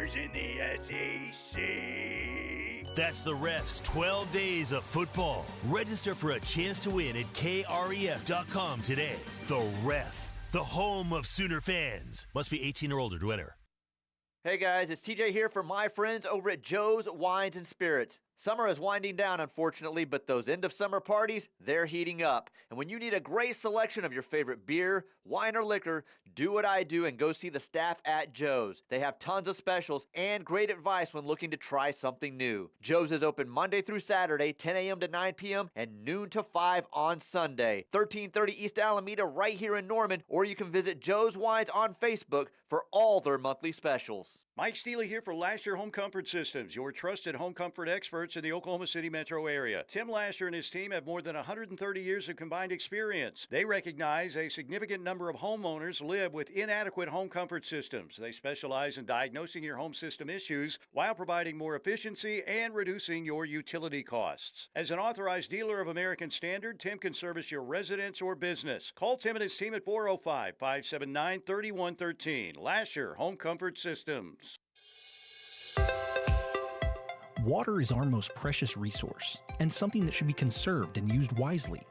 Sooners in the SEC. That's the Ref's 12 days of football. Register for a chance to win at kref.com today. The Ref, the home of Sooner fans. Must be 18 or older to enter. Hey guys, it's TJ here for my friends over at Joe's Wines and Spirits. Summer is winding down, unfortunately, but those end-of-summer parties, they're heating up. And when you need a great selection of your favorite beer, wine, or liquor, do what I do and go see the staff at Joe's. They have tons of specials and great advice when looking to try something new. Joe's is open Monday through Saturday, 10 a.m. to 9 p.m. and noon to 5 on Sunday. 1330 East Alameda right here in Norman, or you can visit Joe's Wines on Facebook for all their monthly specials. Mike Steele here for Lasher Home Comfort Systems, your trusted home comfort experts in the Oklahoma City metro area. Tim Lasher and his team have more than 130 years of combined experience. They recognize a significant number of homeowners live with inadequate home comfort systems. They specialize in diagnosing your home system issues while providing more efficiency and reducing your utility costs. As an authorized dealer of American Standard, Tim can service your residence or business. Call Tim and his team at 405-579-3113. Lasher Home Comfort Systems. Water is our most precious resource and something that should be conserved and used wisely.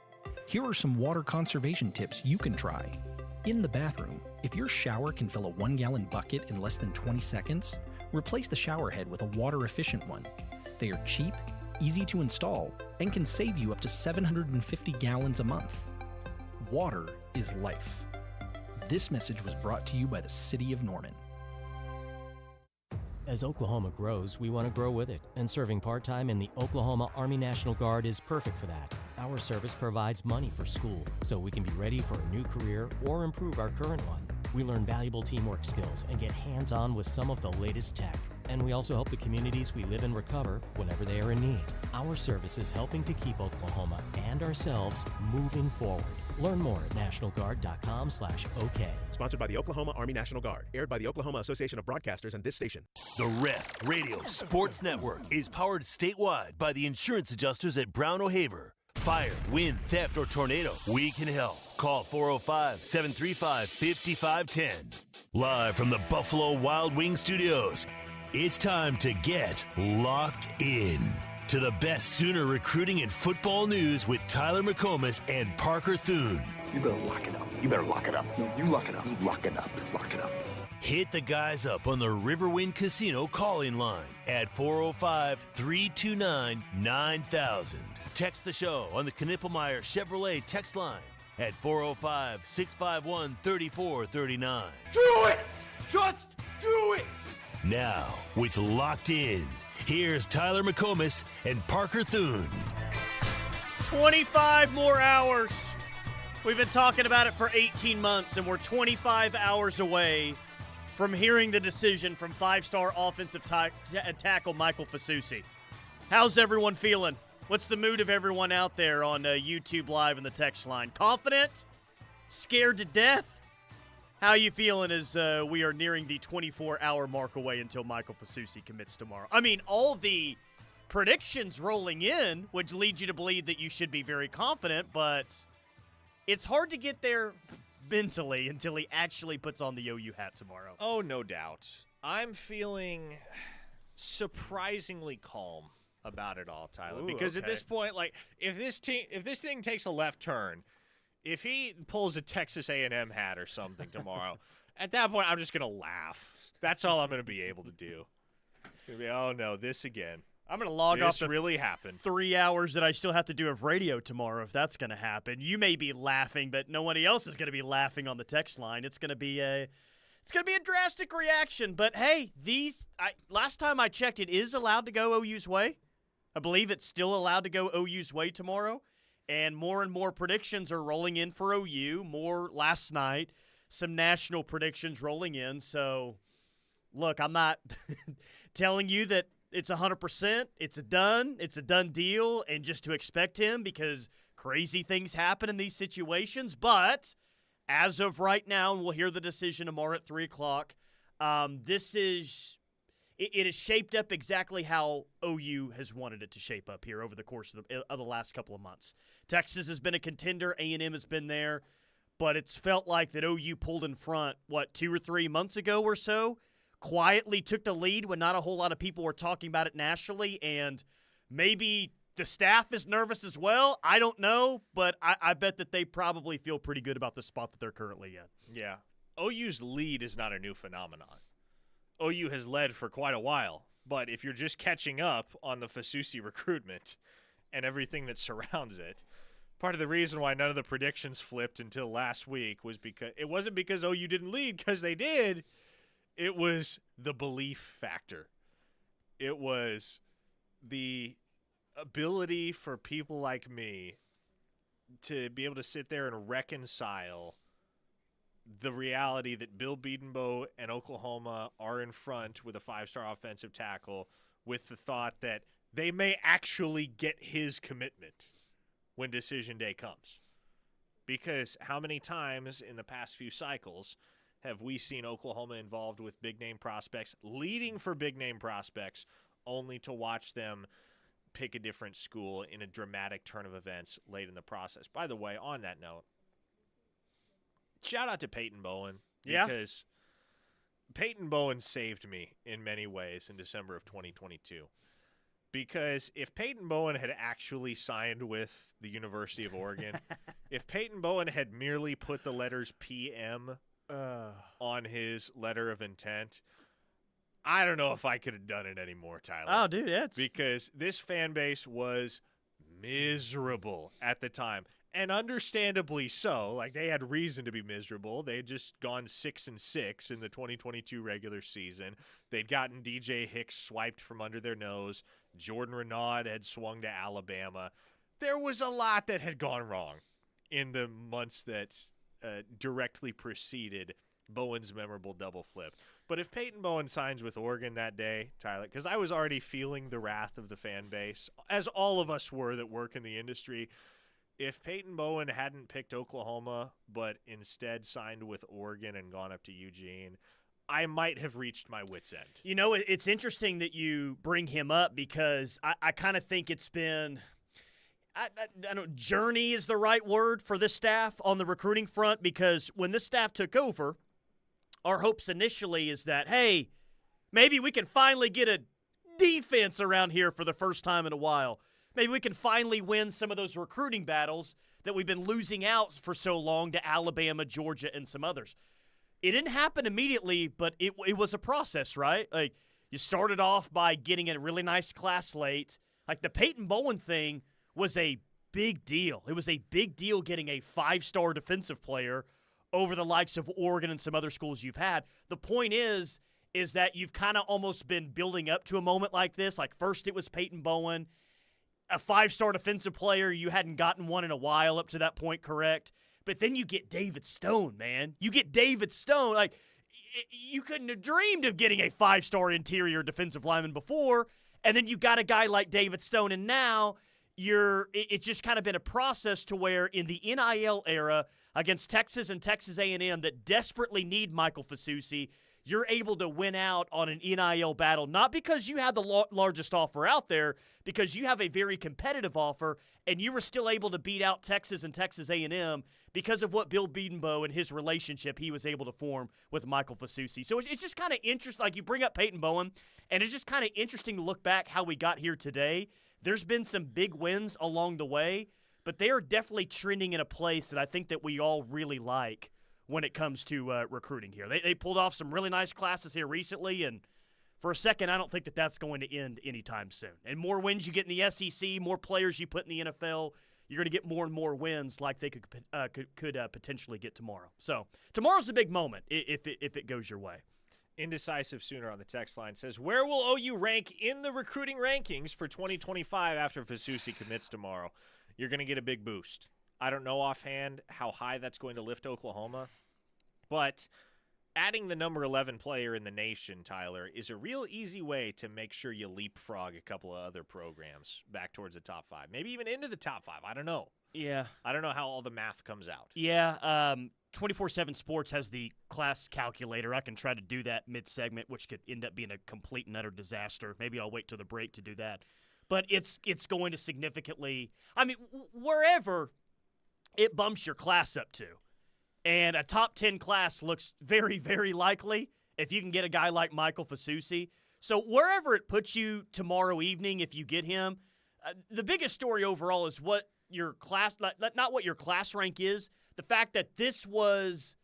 Here are some water conservation tips you can try. In the bathroom, if your shower can fill a 1-gallon bucket in less than 20 seconds, replace the shower head with a water-efficient one. They are cheap, easy to install, and can save you up to 750 gallons a month. Water is life. This message was brought to you by the City of Norman. As Oklahoma grows, we want to grow with it, and serving part-time in the Oklahoma Army National Guard is perfect for that. Our service provides money for school, so we can be ready for a new career or improve our current one. We learn valuable teamwork skills and get hands-on with some of the latest tech. And we also help the communities we live in recover whenever they are in need. Our service is helping to keep Oklahoma and ourselves moving forward. Learn more at nationalguard.com/OK. Sponsored by the Oklahoma Army National Guard. Aired by the Oklahoma Association of Broadcasters and this station. The Ref Radio Sports Network is powered statewide by the insurance adjusters at Brown O'Haver. Fire, wind, theft, or tornado, we can help. Call 405-735-5510. Live from the Buffalo Wild Wing Studios, it's time to get locked in to the best Sooner recruiting and football news with Tyler McComas and Parker Thune. You better lock it up. You better lock it up. No, you lock it up. You lock it up. Lock it up. Hit the guys up on the Riverwind Casino calling line at 405-329-9000. Text the show on the Knippelmeyer Chevrolet text line at 405-651-3439. Do it! Just do it! Now, with Locked In, here's Tyler McComas and Parker Thune. 25 more hours. We've been talking about it for 18 months, and we're 25 hours away from hearing the decision from five-star offensive tackle Michael Fusi. How's everyone feeling? What's the mood of everyone out there on YouTube Live and the text line? Confident? Scared to death? How are you feeling as we are nearing the 24-hour mark away until Michael Fusi commits tomorrow? I mean, all the predictions rolling in, which lead you to believe that you should be very confident, but it's hard to get there mentally until he actually puts on the OU hat tomorrow. Oh, no doubt. I'm feeling surprisingly calm about it all, Tyler, because at this point, like, if this thing takes a left turn, if he pulls a Texas A&M hat or something tomorrow, at that point, I'm just going to laugh. That's all I'm going to be able to do. It's going to be, oh, no, this again. I'm going to log off the really happened. 3 hours that I still have to do of radio tomorrow if that's going to happen. You may be laughing, but nobody else is going to be laughing on the text line. It's going to be a drastic reaction. But, hey, last time I checked, it is allowed to go OU's way. I believe it's still allowed to go OU's way tomorrow. And more predictions are rolling in for OU. More last night. Some national predictions rolling in. So, look, I'm not telling you that it's 100%. It's a done deal, and just to expect him because crazy things happen in these situations. But as of right now, and we'll hear the decision tomorrow at 3 o'clock, it is shaped up exactly how OU has wanted it to shape up here over the course of the last couple of months. Texas has been a contender. A&M has been there. But it's felt like that OU pulled in front, 2 or 3 months ago or so? quietly took the lead when not a whole lot of people were talking about it nationally, and maybe the staff is nervous as well. I don't know, but I bet that they probably feel pretty good about the spot that they're currently in. Yeah. OU's lead is not a new phenomenon. OU has led for quite a while, but if you're just catching up on the Fusi recruitment and everything that surrounds it, part of the reason why none of the predictions flipped until last week was because it wasn't because OU didn't lead, because they did. It was the belief factor. It was the ability for people like me to be able to sit there and reconcile the reality that Bill Bedenbaugh and Oklahoma are in front with a 5-star offensive tackle with the thought that they may actually get his commitment when decision day comes. Because how many times in the past few cycles have we seen Oklahoma involved with big-name prospects, leading for big-name prospects, only to watch them pick a different school in a dramatic turn of events late in the process? By the way, on that note, shout out to Peyton Bowen. Yeah. Because Peyton Bowen saved me in many ways in December of 2022. Because if Peyton Bowen had actually signed with the University of Oregon, if Peyton Bowen had merely put the letters PM on his letter of intent, I don't know if I could have done it anymore, Tyler. Oh, dude, it's because this fan base was miserable at the time. And understandably so. Like, they had reason to be miserable. They had just gone 6-6 in the 2022 regular season. They'd gotten DJ Hicks swiped from under their nose. Jordan Renaud had swung to Alabama. There was a lot that had gone wrong in the months that directly preceded Bowen's memorable double flip. But if Peyton Bowen signs with Oregon that day, Tyler, because I was already feeling the wrath of the fan base, as all of us were that work in the industry, if Peyton Bowen hadn't picked Oklahoma but instead signed with Oregon and gone up to Eugene, I might have reached my wit's end. You know, it's interesting that you bring him up because I kind of think it's been I don't journey is the right word for this staff on the recruiting front, because when this staff took over, our hopes initially is that, hey, maybe we can finally get a defense around here for the first time in a while. Maybe we can finally win some of those recruiting battles that we've been losing out for so long to Alabama, Georgia, and some others. It didn't happen immediately, but it was a process, right? Like, you started off by getting a really nice class late. Like, the Peyton Bowen thing was a big deal. It was a big deal getting a 5-star defensive player over the likes of Oregon and some other schools you've had. The point is that you've kind of almost been building up to a moment like this. Like, first it was Peyton Bowen, a 5-star defensive player. You hadn't gotten one in a while up to that point, correct? But then you get David Stone, man. You get David Stone. Like, you couldn't have dreamed of getting a 5-star interior defensive lineman before, and then you got a guy like David Stone, and now it's just kind of been a process to where in the NIL era against Texas and Texas A&M that desperately need Michael Fusi, you're able to win out on an NIL battle, not because you had the largest offer out there, because you have a very competitive offer, and you were still able to beat out Texas and Texas A&M because of what Bill Bedenbaugh and his relationship he was able to form with Michael Fusi. So it's just kind of interesting. Like, you bring up Peyton Bowen, and it's just kind of interesting to look back how we got here today. There's been some big wins along the way, but they are definitely trending in a place that I think that we all really like when it comes to recruiting here. They pulled off some really nice classes here recently, and for a second, I don't think that that's going to end anytime soon. And more wins you get in the SEC, more players you put in the NFL, you're going to get more and more wins like they could potentially get tomorrow. So tomorrow's a big moment if it goes your way. Indecisive Sooner on the text line says, where will OU rank in the recruiting rankings for 2025 after Fusi commits tomorrow? You're going to get a big boost. I don't know offhand how high that's going to lift Oklahoma, but adding the number 11 player in the nation, Tyler, is a real easy way to make sure you leapfrog a couple of other programs back towards the top 5, maybe even into the top 5. I don't know. Yeah. I don't know how all the math comes out. Yeah. 24/7 Sports has the class calculator. I can try to do that mid-segment, which could end up being a complete and utter disaster. Maybe I'll wait till the break to do that. But it's going to significantly – I mean, wherever it bumps your class up to. And a top 10 class looks very, very likely if you can get a guy like Michael Fusi. So wherever it puts you tomorrow evening, if you get him, the biggest story overall is what your class, not what your class rank is, the fact that this was,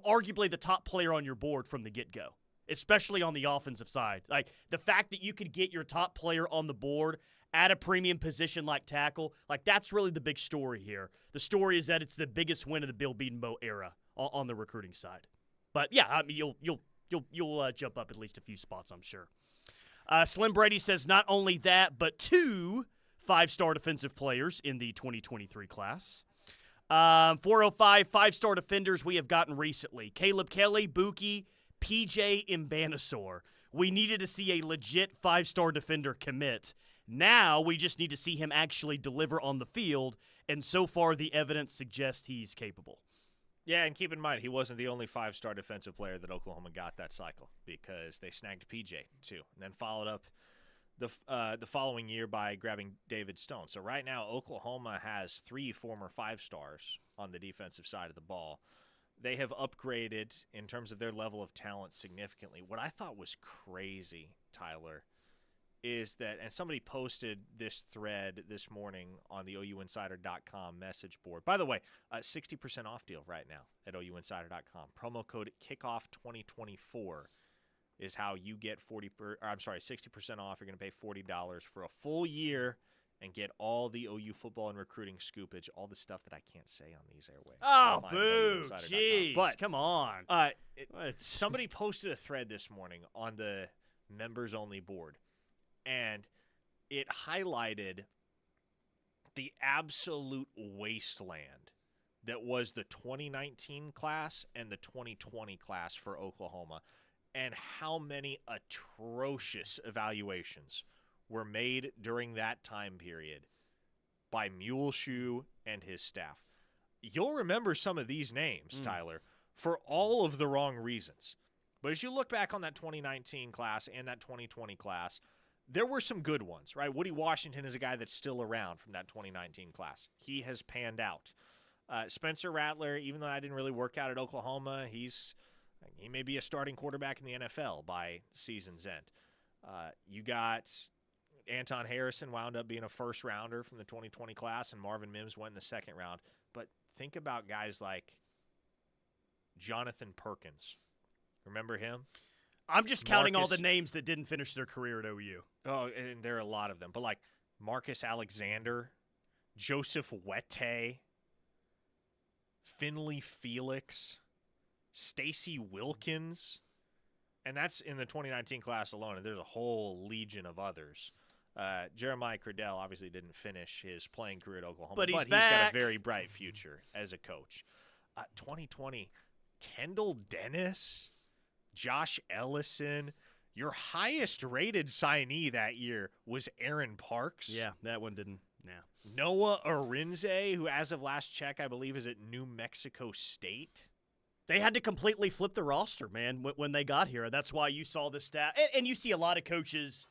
arguably the top player on your board from the get-go, especially on the offensive side. Like, the fact that you could get your top player on the board at a premium position like tackle, like, that's really the big story here. The story is that it's the biggest win of the Bill Bedenbaugh era on the recruiting side. But, yeah, I mean, you'll jump up at least a few spots, I'm sure. Slim Brady says not only that, but 2 5-star defensive players in the 2023 class. 405 5-star defenders we have gotten recently. Caleb Kelly, Buki, PJ Mbanassor. We needed to see a legit 5-star defender commit. Now we just need to see him actually deliver on the field, and so far the evidence suggests he's capable. Yeah, and keep in mind, he wasn't the only 5-star defensive player that Oklahoma got that cycle, because they snagged PJ too, and then followed up the following year by grabbing David Stone. So right now, Oklahoma has 3 former 5-stars on the defensive side of the ball. They have upgraded in terms of their level of talent significantly. What I thought was crazy, Tyler, is that, and somebody posted this thread this morning on the OUinsider.com message board. By the way, 60% off deal right now at OUinsider.com. Promo code KICKOFF2024 is how you get 60% off. You're going to pay $40 for a full year and get all the OU football and recruiting scoopage, all the stuff that I can't say on these airwaves. Oh, boo. Jeez, but come on. Somebody posted a thread this morning on the members-only board, and it highlighted the absolute wasteland that was the 2019 class and the 2020 class for Oklahoma, and how many atrocious evaluations were made during that time period by Muleshoe and his staff. You'll remember some of these names, Tyler, for all of the wrong reasons. But as you look back on that 2019 class and that 2020 class, there were some good ones, right? Woody Washington is a guy that's still around from that 2019 class. He has panned out. Spencer Rattler, even though I didn't really work out at Oklahoma, he may be a starting quarterback in the NFL by season's end. You got Anton Harrison wound up being a first-rounder from the 2020 class, and Marvin Mims went in the second round. But think about guys like Jonathan Perkins. Remember him? I'm just counting all the names that didn't finish their career at OU. Oh, and there are a lot of them. But like Marcus Alexander, Joseph Wette, Finley Felix, Stacy Wilkins. And that's in the 2019 class alone, and there's a whole legion of others. Jeremiah Cradell obviously didn't finish his playing career at Oklahoma, but he's got a very bright future as a coach. 2020, Kendall Dennis, Josh Ellison. Your highest-rated signee that year was Aaron Parks. Yeah, that one didn't. Yeah. Noah Arinze, who as of last check, I believe is at New Mexico State. They had to completely flip the roster, man, when they got here. That's why you saw the stat. And you see a lot of coaches,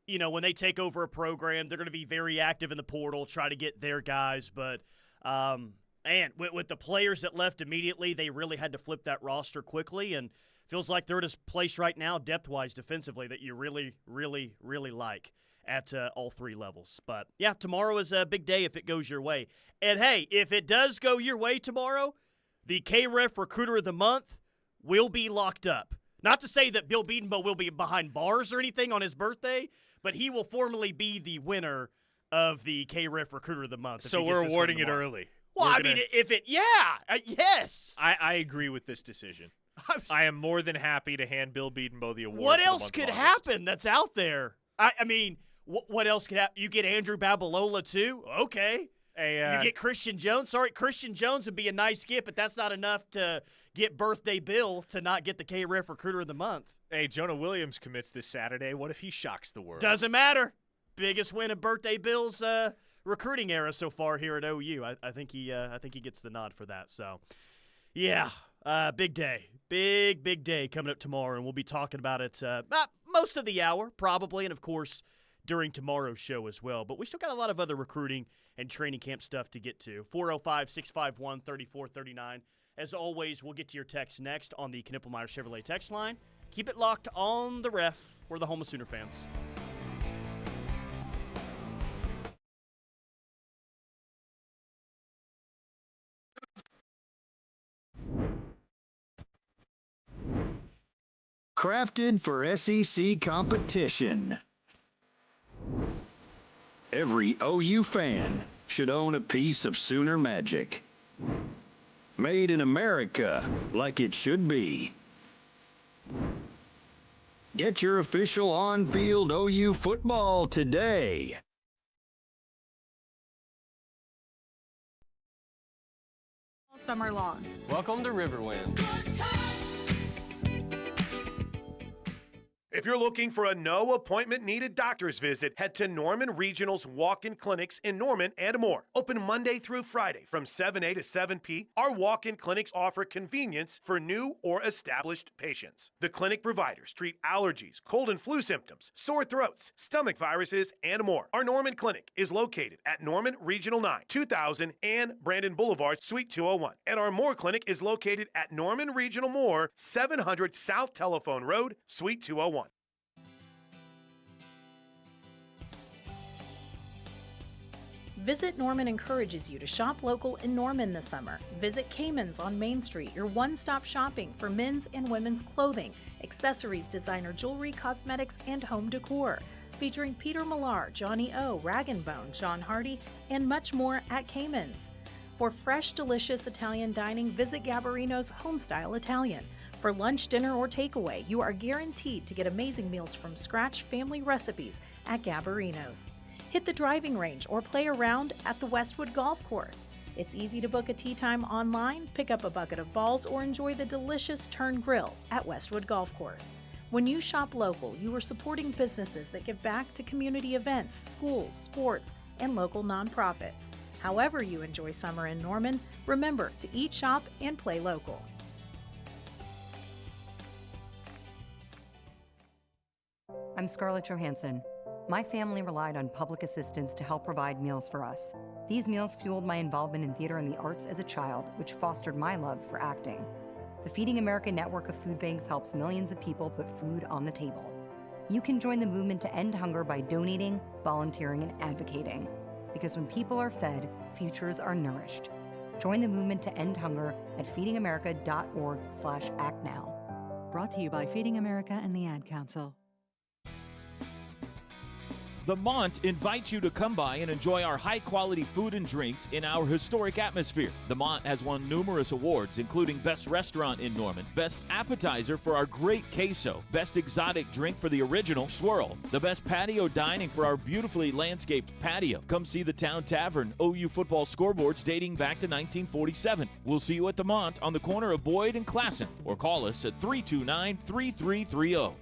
when they take over a program, they're going to be very active in the portal, try to get their guys. But, with the players that left immediately, they really had to flip that roster quickly. And feels like they're at a place right now, depth-wise, defensively, that you really, really, really like at all 3 levels. But, yeah, tomorrow is a big day if it goes your way. And, hey, if it does go your way tomorrow, the KREF Recruiter of the Month will be locked up. Not to say that Bill Bedenbaugh will be behind bars or anything on his birthday, but he will formally be the winner of the KREF Recruiter of the Month. So we're awarding it early. Well, yes. I agree with this decision. I am more than happy to hand Bill Bedenbaugh the award. What else could happen that's out there? I mean, what else could happen? You get Andrew Babalola, too? Okay. You get Christian Jones. Sorry, Christian Jones would be a nice get, but that's not enough to get Birthday Bill to not get the KREF Recruiter of the Month. Hey, Jonah Williams commits this Saturday. What if he shocks the world? Doesn't matter. Biggest win of Birthday Bill's recruiting era so far here at OU. I think he gets the nod for that. So, yeah, big day, big day coming up tomorrow, and we'll be talking about it most of the hour probably, and of course during tomorrow's show as well. But we still got a lot of other recruiting and training camp stuff to get to. 405-651-3439. As always, we'll get to your text next on the Knippelmeyer Chevrolet text line. Keep it locked on the ref. We're the home of Sooner fans. Crafted for SEC competition. Every OU fan should own a piece of Sooner Magic. Made in America, like it should be. Get your official on-field OU football today. All summer long. Welcome to Riverwind. If you're looking for a no appointment needed doctor's visit, head to Norman Regional's walk-in clinics in Norman and more. Open Monday through Friday from 7 a to 7 p. Our walk-in clinics offer convenience for new or established patients. The clinic providers treat allergies, cold and flu symptoms, sore throats, stomach viruses, and more. Our Norman clinic is located at Norman Regional 9, 2000 and Brandon Boulevard, Suite 201. And our Moore clinic is located at Norman Regional Moore, 700 South Telephone Road, Suite 201. Visit Norman encourages you to shop local in Norman this summer. Visit Cayman's on Main Street, your one-stop shopping for men's and women's clothing, accessories, designer jewelry, cosmetics, and home decor. Featuring Peter Millar, Johnny O, Rag & Bone, John Hardy, and much more at Cayman's. For fresh, delicious Italian dining, visit Gabarino's Homestyle Italian. For lunch, dinner, or takeaway, you are guaranteed to get amazing meals from scratch family recipes at Gabarino's. Hit the driving range or play around at the Westwood Golf Course. It's easy to book a tee time online, pick up a bucket of balls, or enjoy the delicious Turn Grill at Westwood Golf Course. When you shop local, you are supporting businesses that give back to community events, schools, sports, and local nonprofits. However you enjoy summer in Norman, remember to eat, shop, and play local. I'm Scarlett Johansson. My family relied on public assistance to help provide meals for us. These meals fueled my involvement in theater and the arts as a child, which fostered my love for acting. The Feeding America network of food banks helps millions of people put food on the table. You can join the movement to end hunger by donating, volunteering, and advocating. Because when people are fed, futures are nourished. Join the movement to end hunger at feedingamerica.org/actnow. Brought to you by Feeding America and the Ad Council. The Mont invites you to come by and enjoy our high-quality food and drinks in our historic atmosphere. The Mont has won numerous awards, including Best Restaurant in Norman, Best Appetizer for our great queso, Best Exotic Drink for the original swirl, the Best Patio Dining for our beautifully landscaped patio. Come see the Town Tavern OU football scoreboards dating back to 1947. We'll see you at the Mont on the corner of Boyd and Classen, or call us at 329-3330.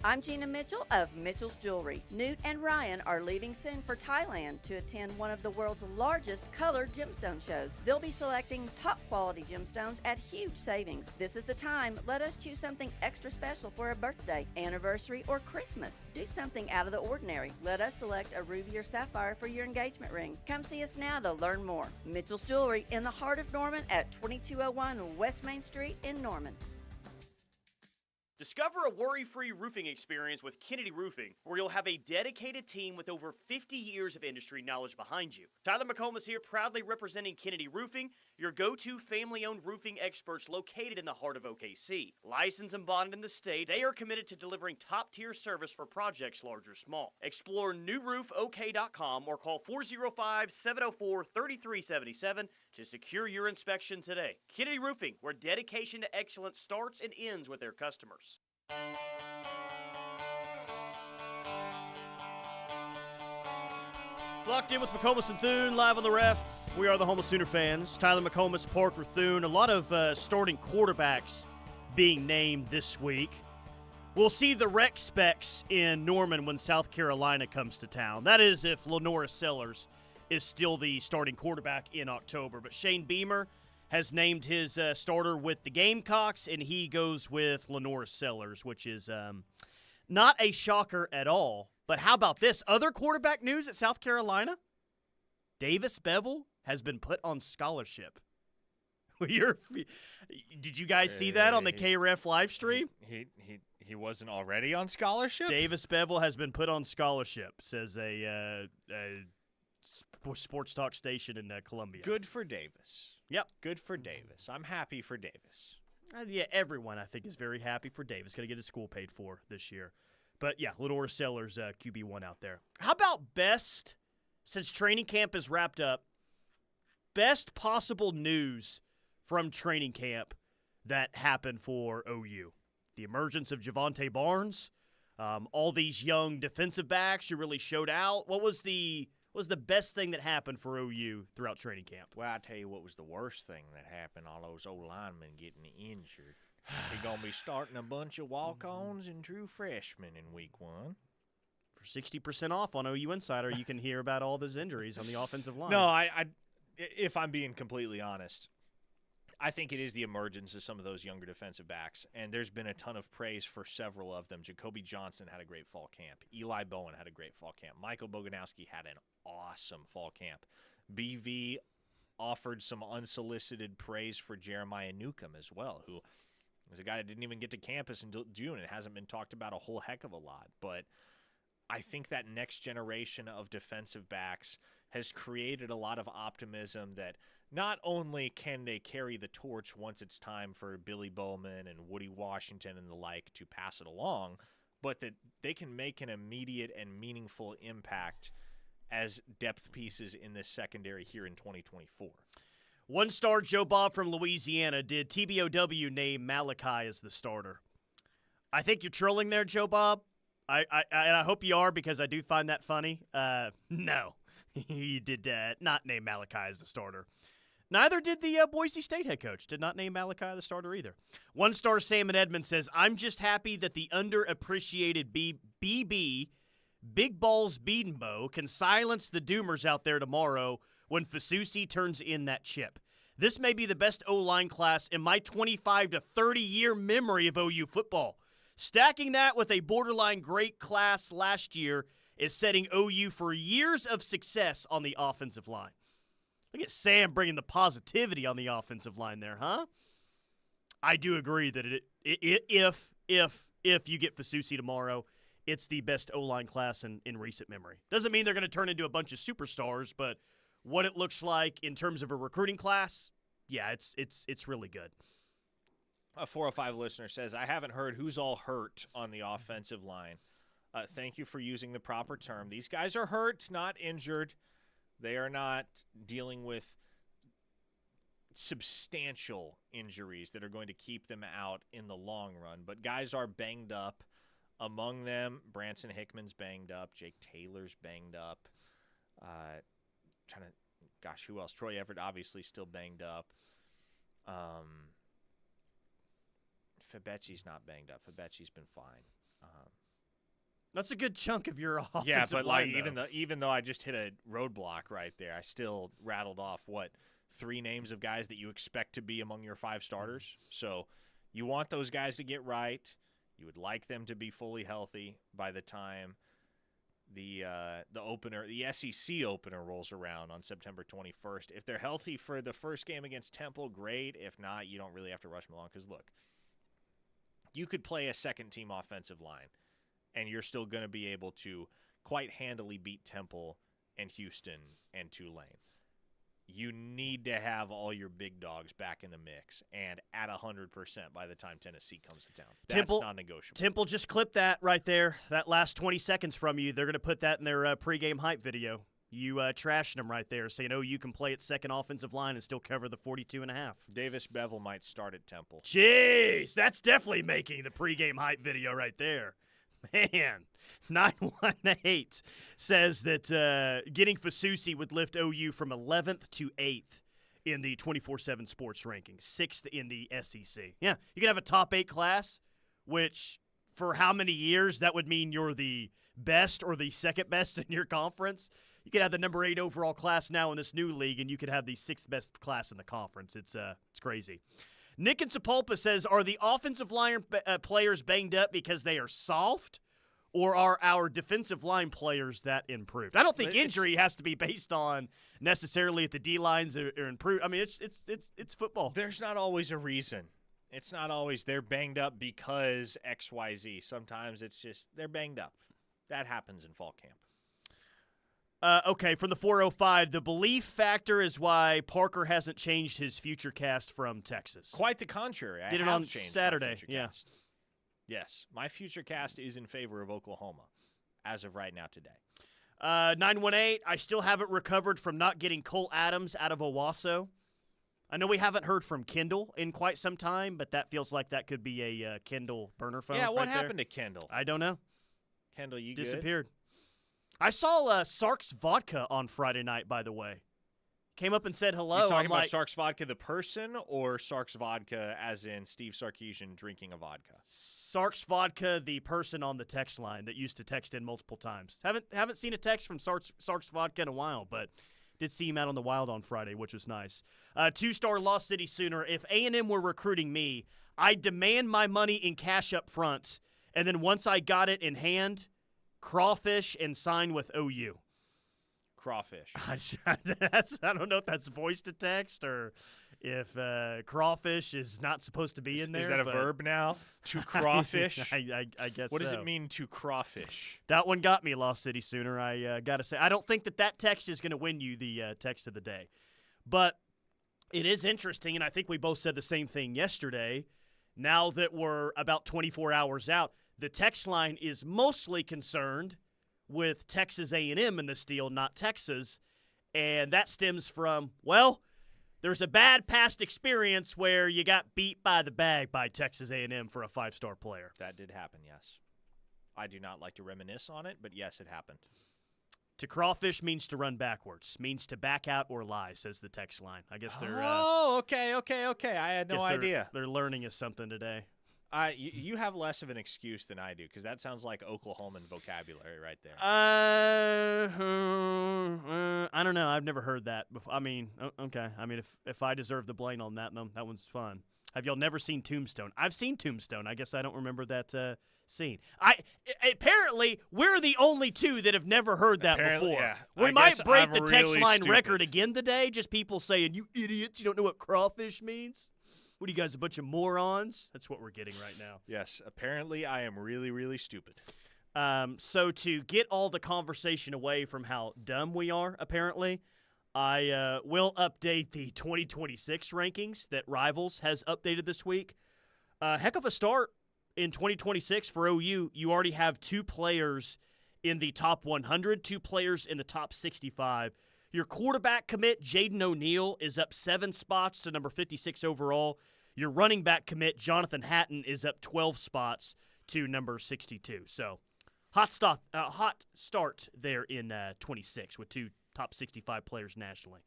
I'm Gina Mitchell of Mitchell's Jewelry. Newt and Ryan are leaving soon for Thailand to attend one of the world's largest colored gemstone shows. They'll be selecting top quality gemstones at huge savings. This is the time. Let us choose something extra special for a birthday, anniversary, or Christmas. Do something out of the ordinary. Let us select a ruby or sapphire for your engagement ring. Come see us now to learn more. Mitchell's Jewelry in the heart of Norman at 2201 West Main Street in Norman. Discover a worry-free roofing experience with Kennedy Roofing, where you'll have a dedicated team with over 50 years of industry knowledge behind you. Tyler McComas here, proudly representing Kennedy Roofing, your go-to family-owned roofing experts located in the heart of OKC. Licensed and bonded in the state, they are committed to delivering top-tier service for projects large or small. Explore newroofok.com or call 405-704-3377 to secure your inspection today. Kennedy Roofing, where dedication to excellence starts and ends with their customers. Locked in with McComas and Thune, live on the ref. We are the home of Sooner fans. Tyler McComas, Parker Thune. A lot of starting quarterbacks being named this week. We'll see the rec specs in Norman when South Carolina comes to town. That is if Lenora Sellers is still the starting quarterback in October. But Shane Beamer has named his starter with the Gamecocks, and he goes with Lenora Sellers, which is not a shocker at all. But how about this? Other quarterback news at South Carolina? Davis Beville has been put on scholarship. Did you guys see that on the KREF live stream? He wasn't already on scholarship? Davis Bevel has been put on scholarship, says a sports talk station in Columbia. Good for Davis. Yep. Good for Davis. I'm happy for Davis. Yeah, everyone, I think, is very happy for Davis. Going to get his school paid for this year. But, yeah, Lenore Sellers, QB1 out there. How about best, since training camp is wrapped up, best possible news from training camp that happened for OU? The emergence of Javonte Barnes, all these young defensive backs who really showed out. What was the best thing that happened for OU throughout training camp? Well, I tell you what was the worst thing that happened, all those old linemen getting injured. We're going to be starting a bunch of walk-ons and true freshmen in week 1. For 60% off on OU Insider, you can hear about all those injuries on the offensive line. No, if I'm being completely honest, I think it is the emergence of some of those younger defensive backs, and there's been a ton of praise for several of them. Jacoby Johnson had a great fall camp. Eli Bowen had a great fall camp. Michael Boganowski had an awesome fall camp. BV offered some unsolicited praise for Jeremiah Newcomb as well, who is a guy that didn't even get to campus until June and hasn't been talked about a whole heck of a lot. But I think that next generation of defensive backs has created a lot of optimism that not only can they carry the torch once it's time for Billy Bowman and Woody Washington and the like to pass it along, but that they can make an immediate and meaningful impact as depth pieces in this secondary here in 2024. One-star Joe Bob from Louisiana. Did TBOW name Malachi as the starter? I think you're trolling there, Joe Bob. And I hope you are, because I do find that funny. No, he did not name Malachi as the starter. Neither did the Boise State head coach. Did not name Malachi the starter either. One-star Sam and Edmond says, I'm just happy that the underappreciated BB, Big Balls Beadenbow, can silence the doomers out there tomorrow when Fusi turns in that chip. This may be the best O-line class in my 25 to 30-year memory of OU football. Stacking that with a borderline great class last year is setting OU for years of success on the offensive line. Look at Sam bringing the positivity on the offensive line there, huh? I do agree that if you get Fusi tomorrow, it's the best O-line class in recent memory. Doesn't mean they're going to turn into a bunch of superstars, but what it looks like in terms of a recruiting class, yeah, it's really good. A 405 listener says, I haven't heard who's all hurt on the offensive line. Thank you for using the proper term. These guys are hurt, not injured. They are not dealing with substantial injuries that are going to keep them out in the long run. But guys are banged up. Among them, Branson Hickman's banged up. Jake Taylor's banged up. Who else? Troy Everett obviously still banged up. Fabecchi's not banged up. Fabecchi's been fine. That's a good chunk of your offensive yeah, but line, even though I just hit a roadblock right there, I still rattled off 3 names of guys that you expect to be among your 5 starters. So you want those guys to get right. You would like them to be fully healthy by the time the SEC opener rolls around on September 21st. If they're healthy for the first game against Temple, great. If not, you don't really have to rush them along, because look, you could play a second-team offensive line, and you're still going to be able to quite handily beat Temple and Houston and Tulane. You need to have all your big dogs back in the mix and at 100% by the time Tennessee comes to town. That's non-negotiable. Temple just clipped that right there, that last 20 seconds from you. They're going to put that in their pregame hype video. You trashing them right there, saying, you can play at second offensive line and still cover the 42.5. Davis Bevel might start at Temple. Jeez, that's definitely making the pregame hype video right there. Man, 918 says that getting Fusi would lift OU from 11th to 8th in the 24/7 sports ranking, 6th in the SEC. Yeah, you can have a top 8 class, which for how many years that would mean you're the best or the second best in your conference. You could have the number 8 overall class now in this new league, and you could have the 6th best class in the conference. It's crazy. Nick in Sepulpa says, are the offensive line players banged up because they are soft Or are our defensive line players that improved? I don't think injury has to be based on necessarily if the D-lines are improved. I mean, it's football. There's not always a reason. It's not always they're banged up because XYZ. Sometimes it's just they're banged up. That happens in fall camp. Okay, from the 405, the belief factor is why Parker hasn't changed his future cast from Texas. Quite the contrary. Did it on Saturday. Yeah. Cast. Yes, my future cast is in favor of Oklahoma as of right now today. 918, I still haven't recovered from not getting Cole Adams out of Owasso. I know we haven't heard from Kendall in quite some time, but that feels like that could be a Kendall burner phone. Yeah, what right happened there. to Kendall? I don't know. Kendall, you disappeared. I saw Sark's Vodka on Friday night, by the way. Came up and said hello. You talking about Sark's Vodka the person or Sark's Vodka as in Steve Sarkisian drinking a vodka? Sark's Vodka, the person on the text line that used to text in multiple times. Haven't seen a text from Sark's Vodka in a while, but did see him out on the wild on Friday, which was nice. 2-star Lost City Sooner. If A&M were recruiting me, I'd demand my money in cash up front, and then once I got it in hand, crawfish and sign with OU. Crawfish. I don't know if that's voice to text or if crawfish is not supposed to be in there. Is that a verb now? To crawfish? I guess What does so. it mean to crawfish? That one got me, Lost City Sooner. I got to say. I don't think that text is going to win you the text of the day. But it is interesting, and I think we both said the same thing yesterday. Now that we're about 24 hours out, the text line is mostly concerned with Texas A&M in this deal, not Texas. And that stems from, well, there's a bad past experience where you got beat by the bag by Texas A&M for a 5-star player. That did happen, yes. I do not like to reminisce on it, but yes, it happened. To crawfish means to run backwards, means to back out or lie, says the text line. I guess they're okay. I had no idea. They're learning us something today. You have less of an excuse than I do, because that sounds like Oklahoman vocabulary right there. I don't know. I've never heard that before. I mean, okay. I mean, if I deserve the blame on that, that one's fun. Have y'all never seen Tombstone? I've seen Tombstone. I guess I don't remember that scene. Apparently, we're the only two that have never heard that before. Yeah. We might break the text line record again today. Just people saying, "You idiots! You don't know what crawfish means." What are you guys, a bunch of morons? That's what we're getting right now. Yes, apparently I am really, really stupid. So to get all the conversation away from how dumb we are, apparently, I will update the 2026 rankings that Rivals has updated this week. Heck of a start in 2026 for OU. You already have 2 players in the top 100, 2 players in the top 65. Your quarterback commit, Jaden O'Neal, is up 7 spots to number 56 overall. Your running back commit, Jonathan Hatton, is up 12 spots to number 62. So, hot start there in 26 with 2 top 65 players nationally.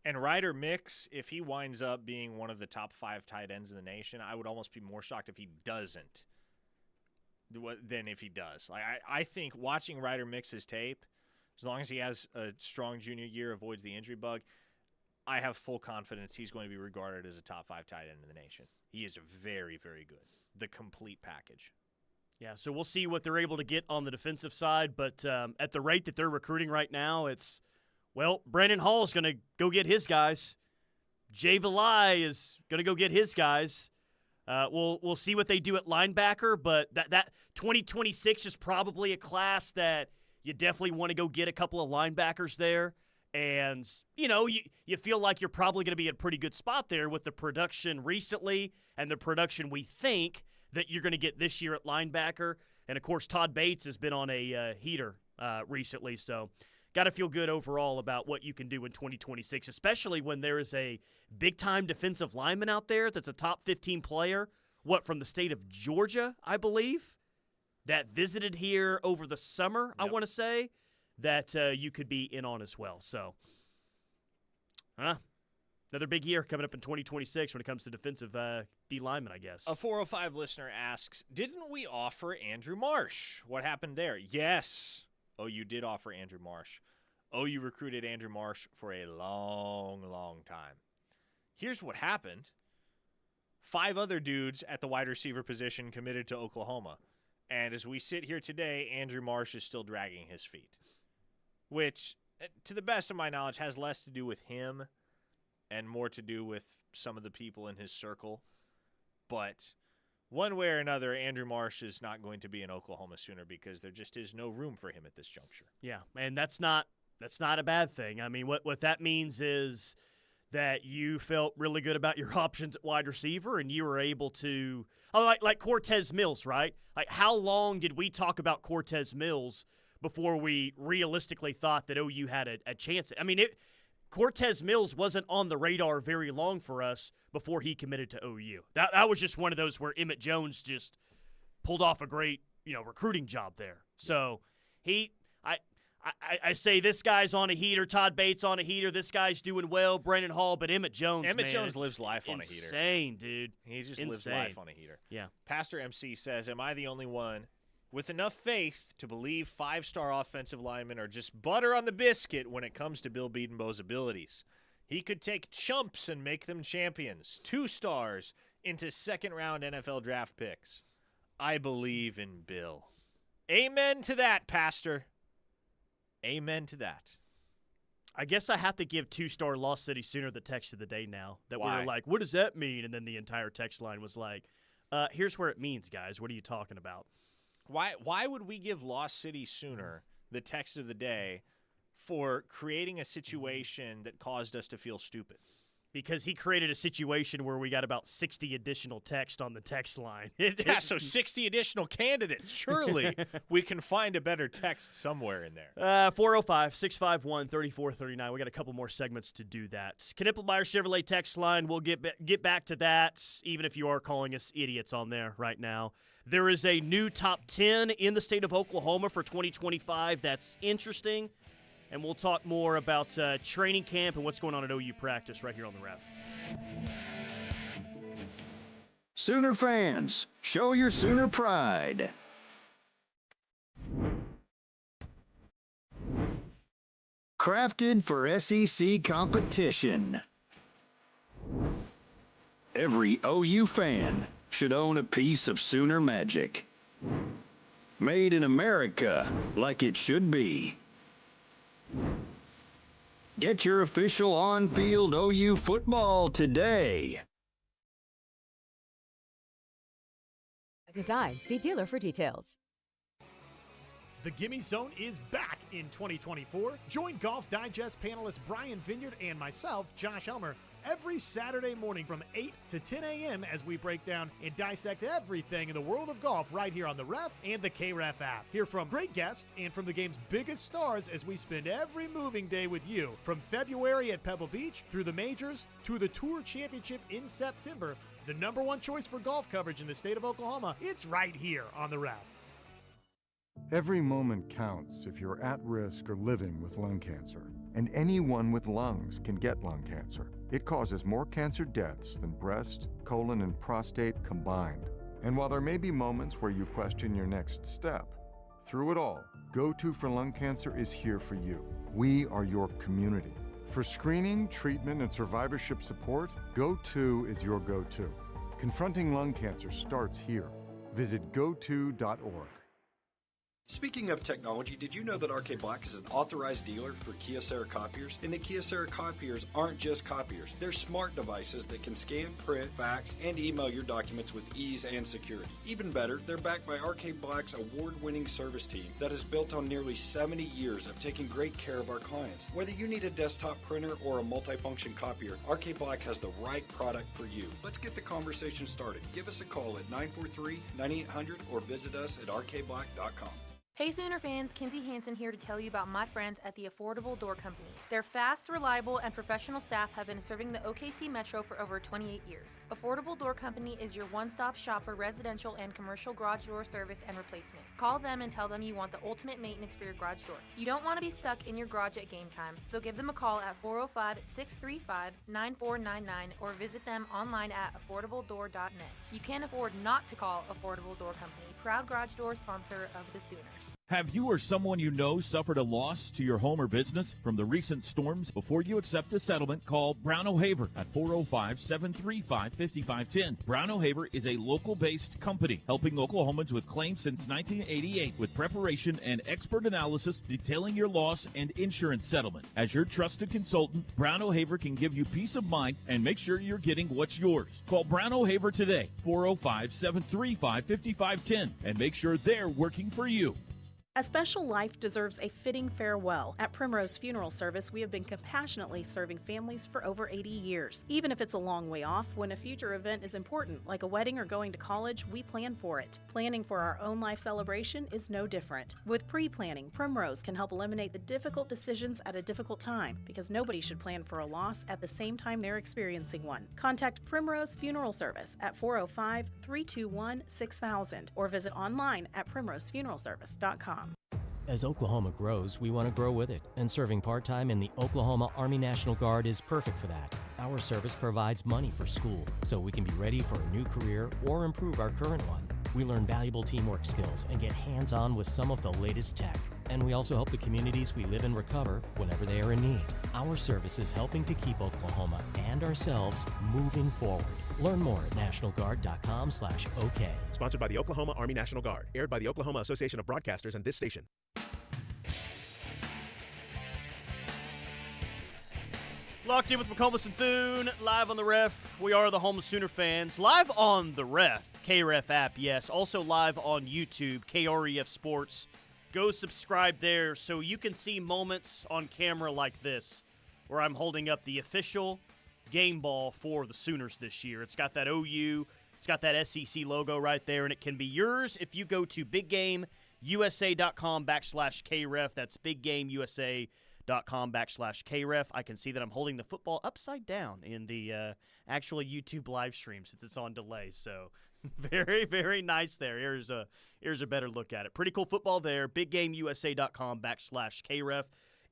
And Ryder Mix, if he winds up being one of the top 5 tight ends in the nation, I would almost be more shocked if he doesn't than if he does. Like I think watching Ryder Mix's tape, as long as he has a strong junior year, avoids the injury bug, I have full confidence he's going to be regarded as a top 5 tight end in the nation. He is very, very good. The complete package. Yeah, so we'll see what they're able to get on the defensive side, but at the rate that they're recruiting right now, it's, well, Brandon Hall is going to go get his guys. Jay Valai is going to go get his guys. We'll see what they do at linebacker, but that 2026 is probably a class that you definitely want to go get a couple of linebackers there. And, you feel like you're probably going to be in a pretty good spot there with the production recently and the production we think that you're going to get this year at linebacker. And, of course, Todd Bates has been on a heater recently. So, got to feel good overall about what you can do in 2026, especially when there is a big-time defensive lineman out there that's a top 15 player, from the state of Georgia, I believe, that visited here over the summer, I want to say, that you could be in on as well. So, another big year coming up in 2026 when it comes to defensive D linemen, I guess. A 405 listener asks, didn't we offer Andrew Marsh? What happened there? Yes. OU did offer Andrew Marsh. OU recruited Andrew Marsh for a long, long time. Here's what happened. 5 other dudes at the wide receiver position committed to Oklahoma. And as we sit here today, Andrew Marsh is still dragging his feet, which, to the best of my knowledge, has less to do with him and more to do with some of the people in his circle. But one way or another, Andrew Marsh is not going to be an Oklahoma Sooner because there just is no room for him at this juncture. Yeah, and that's not a bad thing. I mean, what that means is that you felt really good about your options at wide receiver, and you were able to like Cortez Mills, right? Like, how long did we talk about Cortez Mills before we realistically thought that OU had a chance? I mean, Cortez Mills wasn't on the radar very long for us before he committed to OU. That was just one of those where Emmett Jones just pulled off a great, recruiting job there. So I say this guy's on a heater, Todd Bates on a heater, this guy's doing well, Brandon Hall, but Emmett Jones, Jones lives life on a heater. Insane, dude. He just lives life on a heater. Yeah. Pastor MC says, am I the only one with enough faith to believe 5-star offensive linemen are just butter on the biscuit when it comes to Bill Bedenbaugh's abilities? He could take chumps and make them champions. 2 stars into second-round NFL draft picks. I believe in Bill. Amen to that, Pastor. Amen to that. I guess I have to give 2-star Lost City Sooner the text of the day now. That Why? we were like, what does that mean? And then the entire text line was like, here's where it means, guys. What are you talking about? Why would we give Lost City Sooner the text of the day for creating a situation that caused us to feel stupid? Because he created a situation where we got about 60 additional text on the text line. Yeah, so 60 additional candidates. Surely we can find a better text somewhere in there. 405-651-3439. We got a couple more segments to do that. Knippelmeyer Chevrolet text line. We'll get back to that, even if you are calling us idiots on there right now. There is a new top 10 in the state of Oklahoma for 2025. That's interesting. And we'll talk more about training camp and what's going on at OU practice right here on the Ref. Sooner fans, show your Sooner pride. Crafted for SEC competition. Every OU fan should own a piece of Sooner magic. Made in America like it should be. Get your official on-field OU football today. Design. See dealer for details. The Gimme Zone is back in 2024. Join Golf Digest panelist Brian Vineyard and myself, Josh Elmer, every Saturday morning from 8 to 10 a.m. as we break down and dissect everything in the world of golf right here on the Ref and the KREF app. Hear from great guests and from the game's biggest stars as we spend every moving day with you. From February at Pebble Beach through the majors to the Tour Championship in September, the #1 choice for golf coverage in the state of Oklahoma, it's right here on the Ref. Every moment counts if you're at risk or living with lung cancer. And anyone with lungs can get lung cancer. It causes more cancer deaths than breast, colon, and prostate combined. And while there may be moments where you question your next step, through it all, Go-To for Lung Cancer is here for you. We are your community. For screening, treatment, and survivorship support, Go-To is your go-to. Confronting lung cancer starts here. Visit goto.org. Speaking of technology, did you know that RK Black is an authorized dealer for Kyocera copiers? And the Kyocera copiers aren't just copiers. They're smart devices that can scan, print, fax, and email your documents with ease and security. Even better, they're backed by RK Black's award-winning service team that is built on nearly 70 years of taking great care of our clients. Whether you need a desktop printer or a multifunction copier, RK Black has the right product for you. Let's get the conversation started. Give us a call at 943-9800 or visit us at rkblack.com. Hey Sooner fans, Kinsey Hansen here to tell you about my friends at the Affordable Door Company. Their fast, reliable, and professional staff have been serving the OKC Metro for over 28 years. Affordable Door Company is your one-stop shop for residential and commercial garage door service and replacement. Call them and tell them you want the ultimate maintenance for your garage door. You don't want to be stuck in your garage at game time, so give them a call at 405-635-9499 or visit them online at affordabledoor.net. You can't afford not to call Affordable Door Company, proud garage door sponsor of the Sooners. Have you or someone you know suffered a loss to your home or business from the recent storms? Before you accept a settlement, call Brown O'Haver at 405-735-5510. Brown O'Haver is a local-based company helping Oklahomans with claims since 1988 with preparation and expert analysis detailing your loss and insurance settlement. As your trusted consultant, Brown O'Haver can give you peace of mind and make sure you're getting what's yours. Call Brown O'Haver today, 405-735-5510, and make sure they're working for you. A special life deserves a fitting farewell. At Primrose Funeral Service, we have been compassionately serving families for over 80 years. Even if it's a long way off, when a future event is important, like a wedding or going to college, we plan for it. Planning for our own life celebration is no different. With pre-planning, Primrose can help eliminate the difficult decisions at a difficult time, because nobody should plan for a loss at the same time they're experiencing one. Contact Primrose Funeral Service at 405-321-6000 or visit online at primrosefuneralservice.com. As Oklahoma grows, we want to grow with it, and serving part-time in the Oklahoma Army National Guard is perfect for that. Our service provides money for school, so we can be ready for a new career or improve our current one. We learn valuable teamwork skills and get hands-on with some of the latest tech. And we also help the communities we live in recover whenever they are in need. Our service is helping to keep Oklahoma and ourselves moving forward. Learn more at nationalguard.com/OK. Sponsored by the Oklahoma Army National Guard. Aired by the Oklahoma Association of Broadcasters and this station. Locked in with McComas and Thune, live on the Ref. We are the home of Sooner fans. Live on the Ref, KREF app, yes. Also live on YouTube, KREF Sports. Go subscribe there so you can see moments on camera like this where I'm holding up the official game ball for the Sooners this year. It's got that OU, it's got that SEC logo right there, and it can be yours if you go to biggameusa.com/KREF. That's biggameusa.com/KREF. I can see that I'm holding the football upside down in the actual YouTube live stream since it's on delay. So very, very nice there. Here's a better look at it. Pretty cool football there. biggameusa.com/KREF.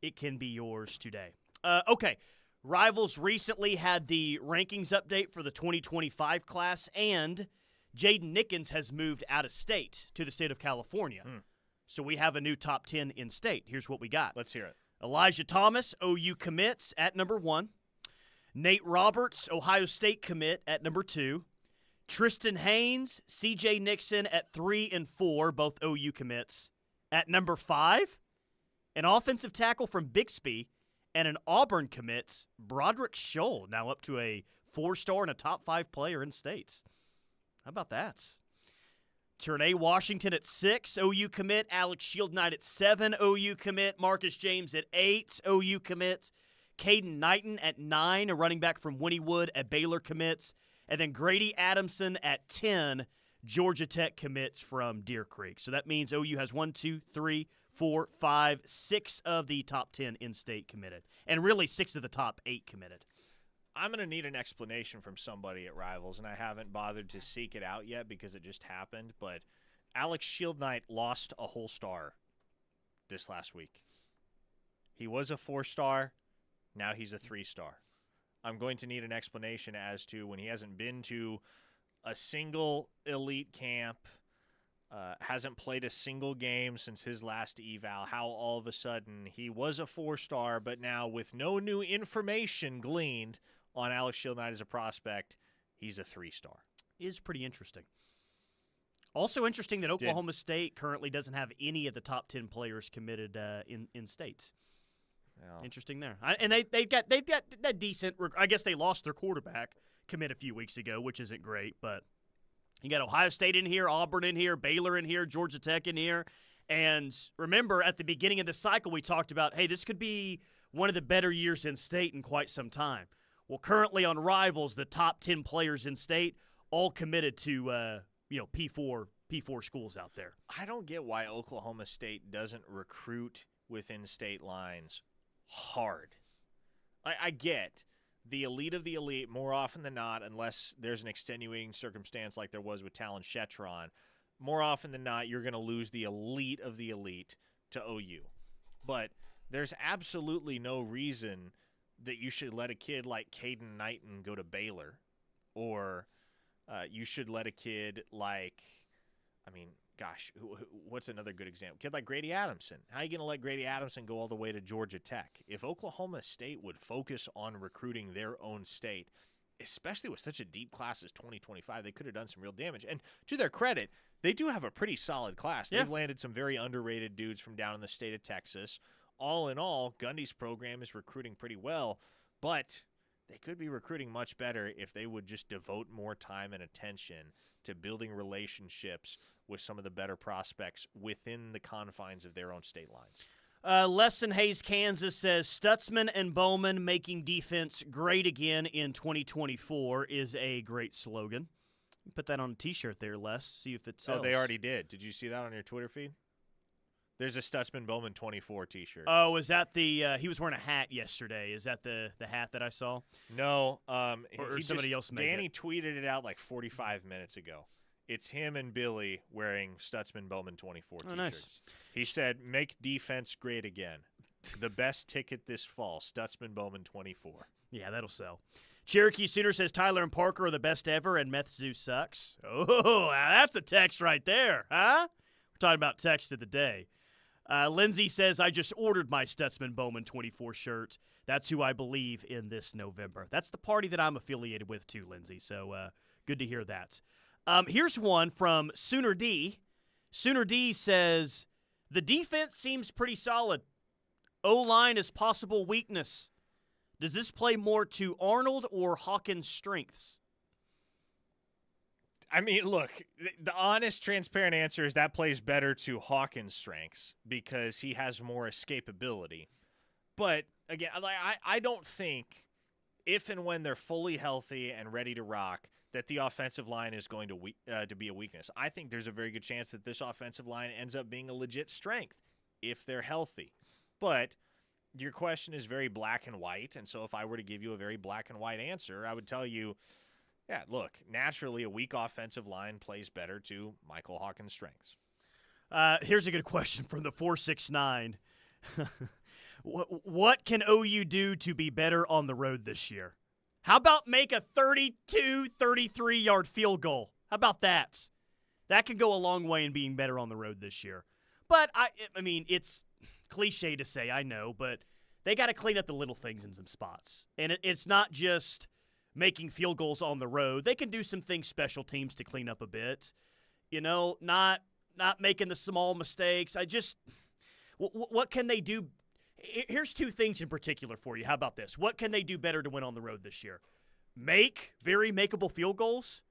It can be yours today. Okay. Rivals recently had the rankings update for the 2025 class, and Jaden Nickens has moved out of state to the state of California. So we have a new top 10 in state. Here's what we got. Let's hear it. Elijah Thomas, OU commits at number 1. Nate Roberts, Ohio State commit at number 2. Tristan Haynes, CJ Nixon at 3 and 4, both OU commits. At number 5, an offensive tackle from Bixby, and an Auburn commits, Broderick Scholl, now up to a 4-star and a top 5 player in states. How about that? Ternay Washington at 6, OU commit. Alex Shieldknight at 7, OU commit. Marcus James at 8, OU commit. Caden Knighton at 9, a running back from Wynnewood at Baylor commits. And then Grady Adamson at 10, Georgia Tech commits from Deer Creek. So that means OU has 1, 2, 3, 4, 5, 6 of the top 10 in-state committed. And really 6 of the top 8 committed. I'm going to need an explanation from somebody at Rivals, and I haven't bothered to seek it out yet because it just happened. But Alex Shieldknight lost a whole star this last week. He was a 4-star. Now he's a 3-star. I'm going to need an explanation as to when he hasn't been to a single elite camp, hasn't played a single game since his last eval, how all of a sudden he was a 4-star, but now with no new information gleaned on Alex Shieldknight as a prospect, he's a 3-star. Is pretty interesting. Also interesting that Oklahoma State currently doesn't have any of the top 10 players committed in states. Yeah. Interesting there. And they've got that decent. I guess they lost their quarterback commit a few weeks ago, which isn't great, but you got Ohio State in here, Auburn in here, Baylor in here, Georgia Tech in here. And remember, at the beginning of the cycle, we talked about, hey, this could be one of the better years in state in quite some time. Well, currently on Rivals, the top 10 players in state all committed to P4 schools out there. I don't get why Oklahoma State doesn't recruit within state lines hard. I get the elite of the elite more often than not, unless there's an extenuating circumstance like there was with Talon Shetron, more often than not, you're going to lose the elite of the elite to OU. But there's absolutely no reason that you should let a kid like Caden Knighton go to Baylor, or you should let a kid like I mean, gosh, what's another good example? Kid like Grady Adamson. How are you going to let Grady Adamson go all the way to Georgia Tech? If Oklahoma State would focus on recruiting their own state, especially with such a deep class as 2025, they could have done some real damage. And to their credit, they do have a pretty solid class. Yeah. They've landed some very underrated dudes from down in the state of Texas. All in all, Gundy's program is recruiting pretty well, but they could be recruiting much better if they would just devote more time and attention to building relationships with some of the better prospects within the confines of their own state lines. Les in Hayes, Kansas says Stutzman and Bowman making defense great again in 2024 is a great slogan. Put that on a T-shirt there, Les. See if it sells. Oh, they already did. Did you see that on your Twitter feed? There's a Stutzman Bowman 24 T-shirt. Oh, is that the he was wearing a hat yesterday. Is that the hat that I saw? No. Or somebody else made Danny it. tweeted it out like 45 minutes ago. It's him and Billy wearing Stutzman Bowman 24 T-shirts. Nice. He said, make defense great again. The best ticket this fall, Stutzman Bowman 24. Yeah, that'll sell. Cherokee Sooner says Tyler and Parker are the best ever and Meth Zoo sucks. Oh, that's a text right there, huh? We're talking about text of the day. Lindsay says, I just ordered my Stutzman Bowman 24 shirt. That's who I believe in this November. That's the party that I'm affiliated with too, Lindsay. So good to hear that. Here's one from Sooner D. Sooner D says, the defense seems pretty solid. O-line is possible weakness. Does this play more to Arnold or Hawkins' strengths? I mean, look, the honest, transparent answer is that plays better to Hawkins' strengths because he has more escapability. But, again, I don't think if and when they're fully healthy and ready to rock that the offensive line is going to be a weakness. I think there's a very good chance that this offensive line ends up being a legit strength if they're healthy. But your question is very black and white, and so if I were to give you a very black and white answer, I would tell you, yeah, look, naturally a weak offensive line plays better to Michael Hawkins' strengths. Here's a good question from the 469. What can OU do to be better on the road this year? How about make a 32, 33-yard field goal? How about that? That could go a long way in being better on the road this year. But, I mean, it's cliche to say, I know, but they got to clean up the little things in some spots. And it's not just making field goals on the road. They can do some things special teams to clean up a bit. You know, not making the small mistakes. What can they do? Here's two things in particular for you. How about this? What can they do better to win on the road this year? Make very makeable field goals.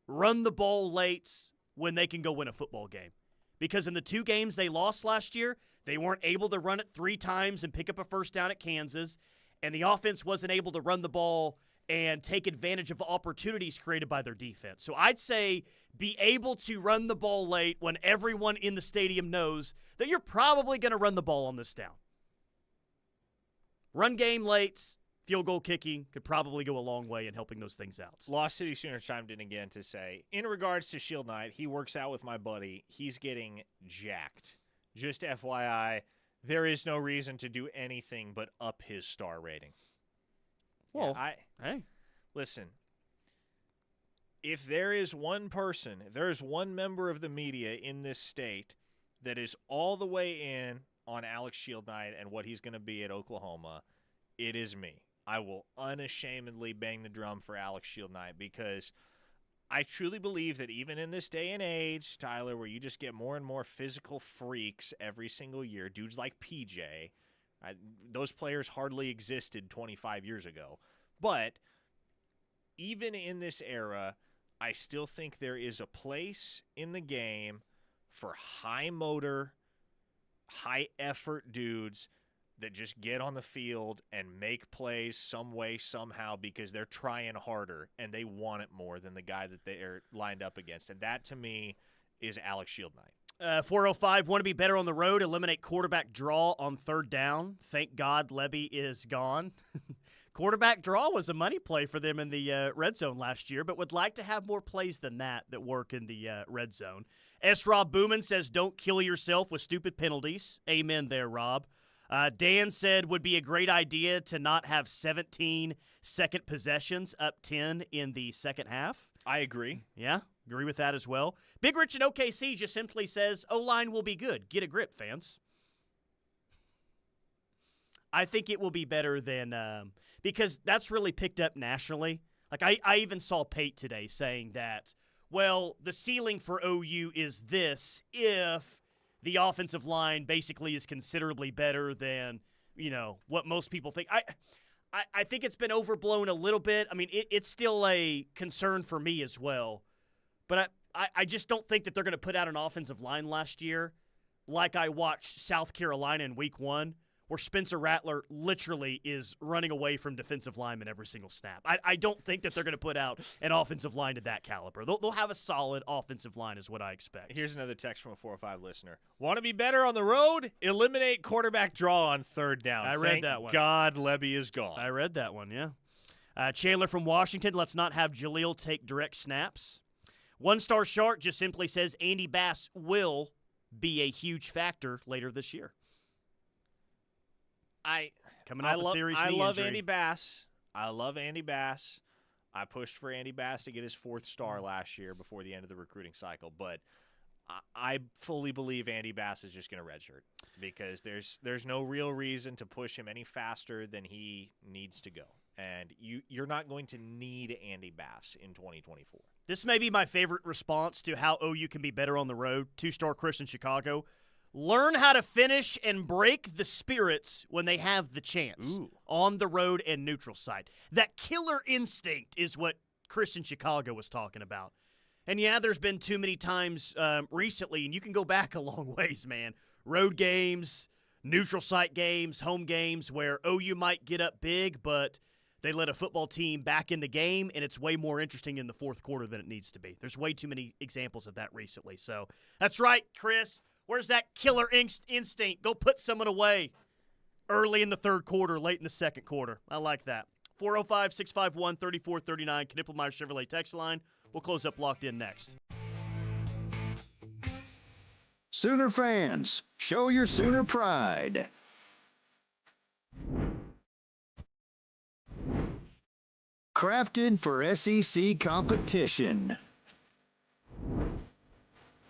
Run the ball late when they can go win a football game. Because in the 2 games they lost last year, they weren't able to run it 3 times and pick up a first down at Kansas, and the offense wasn't able to run the ball and take advantage of opportunities created by their defense. So I'd say be able to run the ball late when everyone in the stadium knows that you're probably going to run the ball on this down. Run game late, field goal kicking could probably go a long way in helping those things out. Lost City Sooner chimed in again to say, in regards to Shield Night, he works out with my buddy. He's getting jacked. Just FYI, there is no reason to do anything but up his star rating. Well, hey. Listen, if there is one person, if there is one member of the media in this state that is all the way in on Alex Shield Night and what he's going to be at Oklahoma, it is me. I will unashamedly bang the drum for Alex Shield Night because I truly believe that even in this day and age, Tyler, where you just get more and more physical freaks every single year, dudes like PJ, those players hardly existed 25 years ago. But even in this era, I still think there is a place in the game for high motor, high effort dudes that just get on the field and make plays some way, somehow, because they're trying harder and they want it more than the guy that they are lined up against. And that, to me, is Alex Shield Night. 405, want to be better on the road, eliminate quarterback draw on 3rd down. Thank God Levy is gone. Quarterback draw was a money play for them in the red zone last year, but would like to have more plays than that work in the red zone. S. Rob Booman says, don't kill yourself with stupid penalties. Amen there, Rob. Dan said, would be a great idea to not have 17 second possessions, up 10 in the second half. I agree. Yeah. Agree with that as well. Big Rich in OKC just simply says, O-line will be good. Get a grip, fans. I think it will be better than because that's really picked up nationally. Like, I even saw Pate today saying that, well, the ceiling for OU is this if the offensive line basically is considerably better than, what most people think. I think it's been overblown a little bit. I mean, it's still a concern for me as well. But I just don't think that they're going to put out an offensive line last year like I watched South Carolina in week 1, where Spencer Rattler literally is running away from defensive linemen every single snap. I don't think that they're going to put out an offensive line to that caliber. They'll have a solid offensive line is what I expect. Here's another text from a 405 listener. Want to be better on the road? Eliminate quarterback draw on third down. I read that one. God, Lebby is gone. I read that one, yeah. Chandler from Washington, let's not have Jaleel take direct snaps. One Star Shark just simply says Andy Bass will be a huge factor later this year. Coming off a serious knee love injury. Andy Bass. I love Andy Bass. I pushed for Andy Bass to get his 4th star last year before the end of the recruiting cycle, but I fully believe Andy Bass is just going to redshirt because there's no real reason to push him any faster than he needs to go. And you're not going to need Andy Bass in 2024. This may be my favorite response to how OU can be better on the road. 2-star Chris in Chicago. Learn how to finish and break the spirits when they have the chance on the road and neutral site. That killer instinct is what Chris in Chicago was talking about. And, yeah, there's been too many times recently, and you can go back a long ways, man. Road games, neutral site games, home games where OU might get up big, but they let a football team back in the game, and it's way more interesting in the fourth quarter than it needs to be. There's way too many examples of that recently. So that's right, Chris. Where's that killer instinct? Go put someone away early in the third quarter, late in the second quarter. I like that. 405-651-3439, Knippelmeyer Chevrolet text line. We'll close up Locked In next. Sooner fans, show your Sooner pride. Crafted for SEC competition.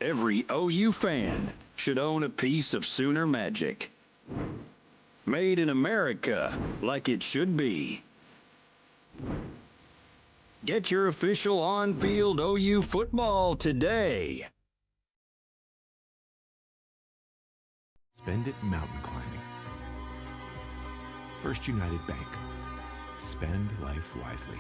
Every OU fan should own a piece of Sooner Magic. Made in America, like it should be. Get your official on-field OU football today. Spend it mountain climbing. First United Bank. Spend life wisely.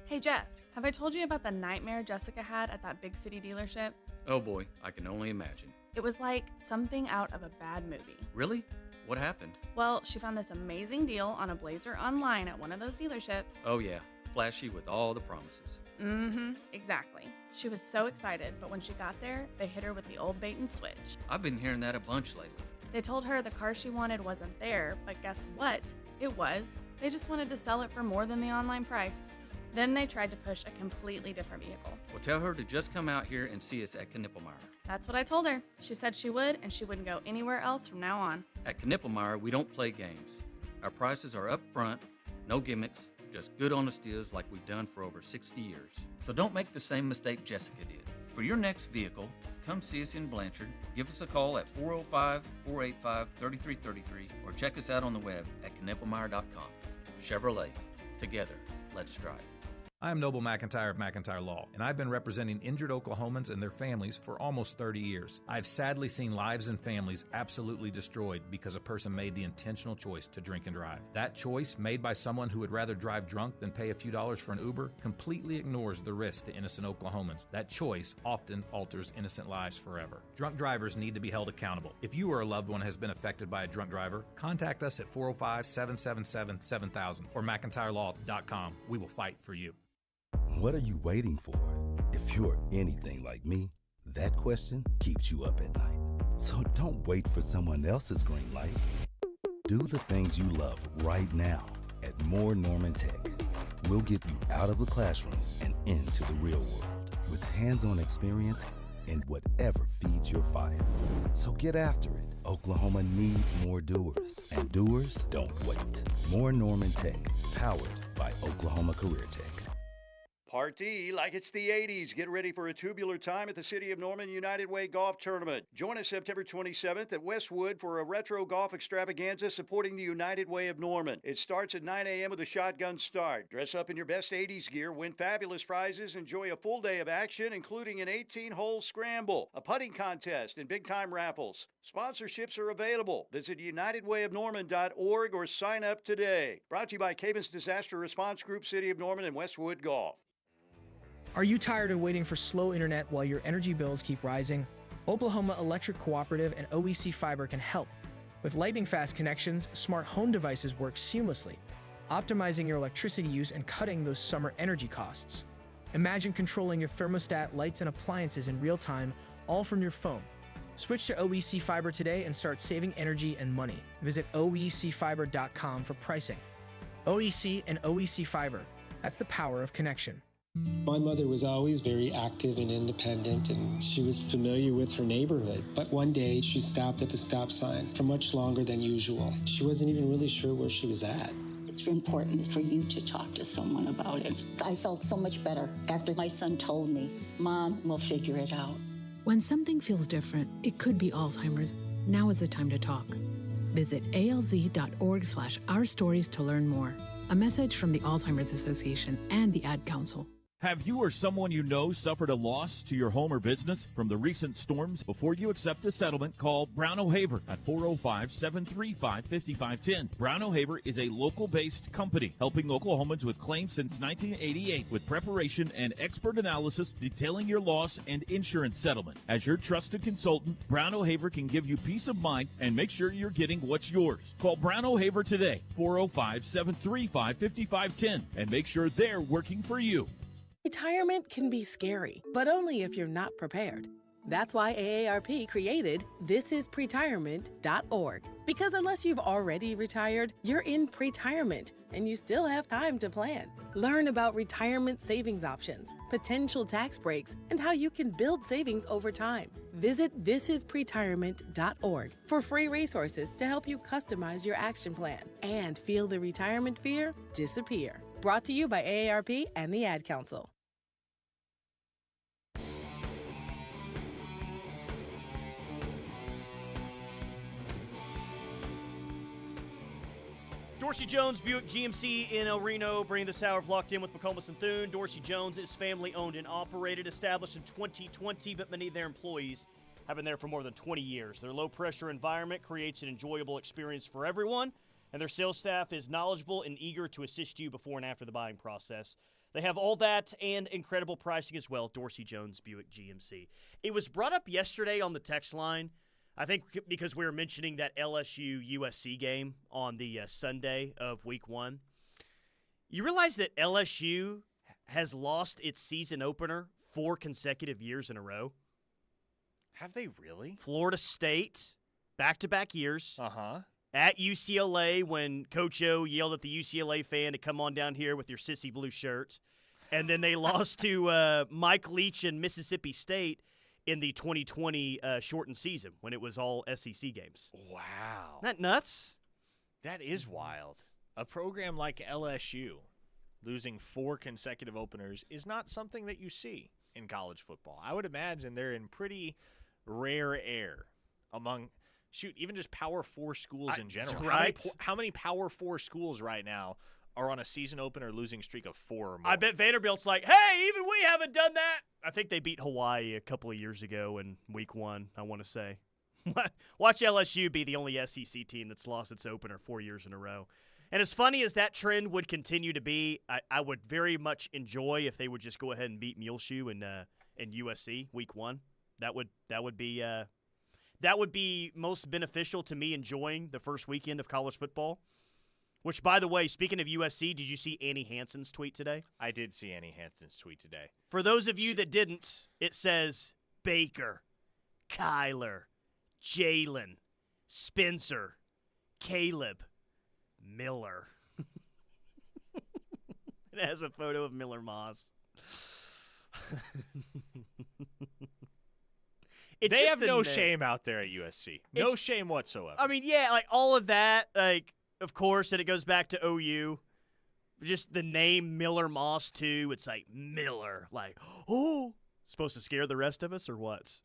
Hey Jeff, have I told you about the nightmare Jessica had at that big city dealership? Oh boy, I can only imagine. It was like something out of a bad movie. Really? What happened? Well, she found this amazing deal on a Blazer online at one of those dealerships. Oh yeah, flashy with all the promises. Mm-hmm, exactly. She was so excited, but when she got there, they hit her with the old bait and switch. I've been hearing that a bunch lately. They told her the car she wanted wasn't there, but guess what? It was. They just wanted to sell it for more than the online price. Then they tried to push a completely different vehicle. Well, tell her to just come out here and see us at Knippelmeyer. That's what I told her. She said she would, and she wouldn't go anywhere else from now on. At Knippelmeyer, we don't play games. Our prices are up front, no gimmicks, just good honest deals like we've done for over 60 years. So don't make the same mistake Jessica did. For your next vehicle, come see us in Blanchard, give us a call at 405-485-3333, or check us out on the web at knippelmeyer.com. Chevrolet, together, let's drive. I'm Noble McIntyre of McIntyre Law, and I've been representing injured Oklahomans and their families for almost 30 years. I've sadly seen lives and families absolutely destroyed because a person made the intentional choice to drink and drive. That choice, made by someone who would rather drive drunk than pay a few dollars for an Uber, completely ignores the risk to innocent Oklahomans. That choice often alters innocent lives forever. Drunk drivers need to be held accountable. If you or a loved one has been affected by a drunk driver, contact us at 405-777-7000 or McIntyreLaw.com. We will fight for you. What are you waiting for? If you're anything like me, that question keeps you up at night. So don't wait for someone else's green light. Do the things you love right now at Moore Norman Tech. We'll get you out of the classroom and into the real world with hands-on experience and whatever feeds your fire. So get after it. Oklahoma needs more doers, and doers don't wait. Moore Norman Tech, powered by Oklahoma Career Tech. Party like it's the 80s. Get ready for a tubular time at the City of Norman United Way Golf Tournament. Join us September 27th at Westwood for a retro golf extravaganza supporting the United Way of Norman. It starts at 9 a.m. with a shotgun start. Dress up in your best 80s gear, win fabulous prizes, enjoy a full day of action, including an 18-hole scramble, a putting contest, and big-time raffles. Sponsorships are available. Visit unitedwayofnorman.org or sign up today. Brought to you by Cavens Disaster Response Group, City of Norman, and Westwood Golf. Are you tired of waiting for slow internet while your energy bills keep rising? Oklahoma Electric Cooperative and OEC Fiber can help. With lightning-fast connections, smart home devices work seamlessly, optimizing your electricity use and cutting those summer energy costs. Imagine controlling your thermostat, lights, and appliances in real time, all from your phone. Switch to OEC Fiber today and start saving energy and money. Visit oecfiber.com for pricing. OEC and OEC Fiber. That's the power of connection. My mother was always very active and independent, and she was familiar with her neighborhood. But one day, she stopped at the stop sign for much longer than usual. She wasn't even really sure where she was at. It's important for you to talk to someone about it. I felt so much better after my son told me, Mom, we'll figure it out. When something feels different, it could be Alzheimer's. Now is the time to talk. Visit alz.org/ourstories to learn more. A message from the Alzheimer's Association and the Ad Council. Have you or someone you know suffered a loss to your home or business from the recent storms? Before you accept a settlement, call Brown O'Haver at 405-735-5510. Brown O'Haver is a local-based company helping Oklahomans with claims since 1988 with preparation and expert analysis detailing your loss and insurance settlement. As your trusted consultant, Brown O'Haver can give you peace of mind and make sure you're getting what's yours. Call Brown O'Haver today, 405-735-5510, and make sure they're working for you. Retirement can be scary, but only if you're not prepared. That's why AARP created thisispretirement.org. Because unless you've already retired, you're in pretirement, and you still have time to plan. Learn about retirement savings options, potential tax breaks, and how you can build savings over time. Visit thisispretirement.org for free resources to help you customize your action plan and feel the retirement fear disappear. Brought to you by AARP and the Ad Council. Dorsey Jones Buick GMC in El Reno, bringing this hour of Locked In with McComas and Thune. Dorsey Jones is family-owned and operated, established in 2020, but many of their employees have been there for more than 20 years. Their low-pressure environment creates an enjoyable experience for everyone, and their sales staff is knowledgeable and eager to assist you before and after the buying process. They have all that and incredible pricing as well, Dorsey Jones Buick GMC. It was brought up yesterday on the text line, I think because we were mentioning that LSU USC game on the Sunday of week 1. You realize that LSU has lost its season opener 4 consecutive years in a row? Have they really? Florida State, back-to-back years. Uh-huh. At UCLA when Coach O yelled at the UCLA fan to come on down here with your sissy blue shirts. And then they lost to Mike Leach and Mississippi State in the 2020 shortened season when it was all SEC games. Wow. Isn't that nuts? That is wild. A program like LSU losing 4 consecutive openers is not something that you see in college football. I would imagine they're in pretty rare air among, even just Power 4 schools in general. Right. How many Power 4 schools right now are on a season opener losing streak of 4 or more? I bet Vanderbilt's like, hey, even we haven't done that. I think they beat Hawaii a couple of years ago in week 1, I want to say. Watch LSU be the only SEC team that's lost its opener 4 years in a row. And as funny as that trend would continue to be, I would very much enjoy if they would just go ahead and beat Muleshoe in USC week 1. That would be most beneficial to me enjoying the first weekend of college football. Which, by the way, speaking of USC, did you see Annie Hansen's tweet today? I did see Annie Hansen's tweet today. For those of you that didn't, it says Baker, Kyler, Jalen, Spencer, Caleb, Miller. It has a photo of Miller Moss. They have no shame out there at USC. No shame whatsoever. I mean, yeah, like all of that, like, of course, and it goes back to OU. just the name Miller Moss, too. It's like Miller. Like, oh, supposed to scare the rest of us or what?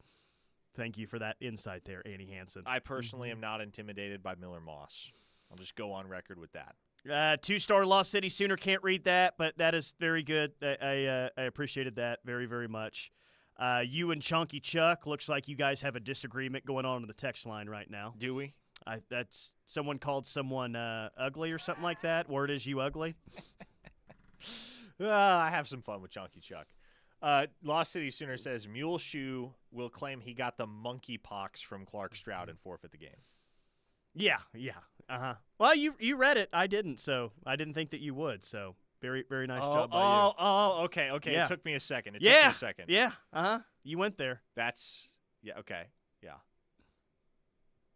Thank you for that insight there, Annie Hansen. I personally am not intimidated by Miller Moss. I'll just go on record with that. 2-star Lost City Sooner. Can't read that, but that is very good. I appreciated that very, very much. You and Chunky Chuck, looks like you guys have a disagreement going on the text line right now. Do we? That's someone called someone ugly or something like that. Word is you ugly. I have some fun with Chunky Chuck. Lost City Sooner says Mule Shoe will claim he got the monkey pox from Clark Stroud and forfeit the game. Yeah. Well, you read it. I didn't, so I didn't think that you would. So very, very nice job by you. Okay. Yeah. It took me a second. Yeah. You went there. Okay. Yeah.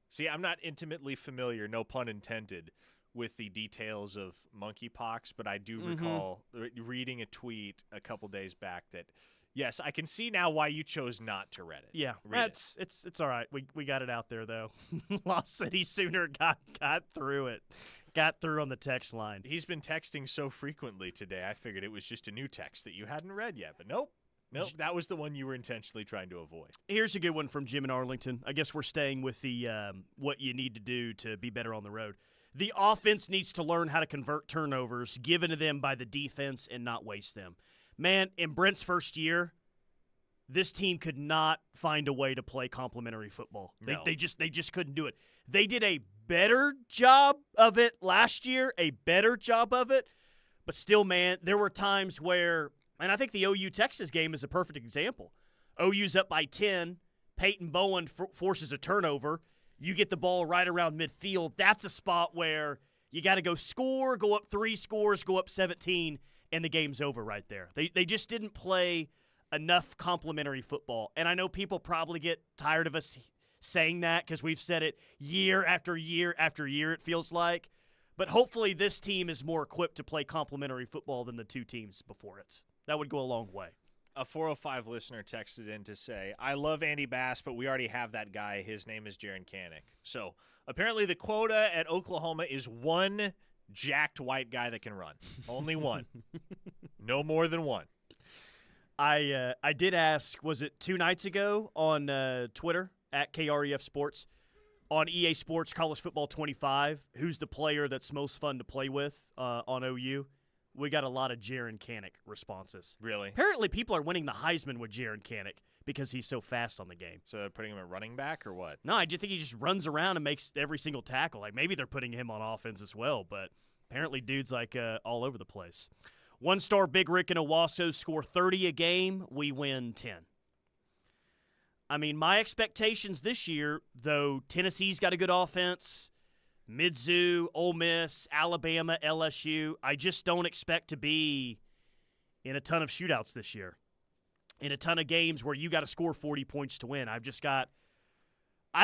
See, I'm not intimately familiar, no pun intended, with the details of monkeypox, but I do recall reading a tweet a couple days back that, yes, I can see now why you chose not to read it. Yeah, it's all right. We got it out there though. Lost City Sooner got through it. Got through on the text line. He's been texting so frequently today, I figured it was just a new text that you hadn't read yet, but nope, that was the one you were intentionally trying to avoid. Here's a good one from Jim in Arlington. I guess we're staying with the what you need to do to be better on the road. The offense needs to learn how to convert turnovers given to them by the defense and not waste them. Man, in Brent's first year, this team could not find a way to play complementary football. No. They just couldn't do it. They did a better job of it last year, but still, man, there were times where, and I think the OU Texas game is a perfect example. OU's up by 10, Peyton Bowen forces a turnover. You get the ball right around midfield. That's a spot where you got to go score, go up 3 scores, go up 17, and the game's over right there. They just didn't play enough complementary football. And I know people probably get tired of us saying that because we've said it year after year after year, it feels like. But hopefully this team is more equipped to play complementary football than the 2 teams before it. That would go a long way. A 405 listener texted in to say, I love Andy Bass, but we already have that guy. His name is Jaron Kanik. So apparently the quota at Oklahoma is 1 jacked white guy that can run. Only 1. No more than 1. I did ask, was it 2 nights ago on Twitter, at KREF Sports, on EA Sports College Football 25, who's the player that's most fun to play with on OU? We got a lot of Jaron Kanik responses. Really? Apparently people are winning the Heisman with Jaron Kanik because he's so fast on the game. So putting him at running back or what? No, I just think he just runs around and makes every single tackle. Like maybe they're putting him on offense as well, but apparently dude's like all over the place. 1-star Big Rick and Owasso score 30 a game. We win 10. I mean, my expectations this year, though, Tennessee's got a good offense. Mizzou, Ole Miss, Alabama, LSU. I just don't expect to be in a ton of shootouts this year. In a ton of games where you got to score 40 points to win. I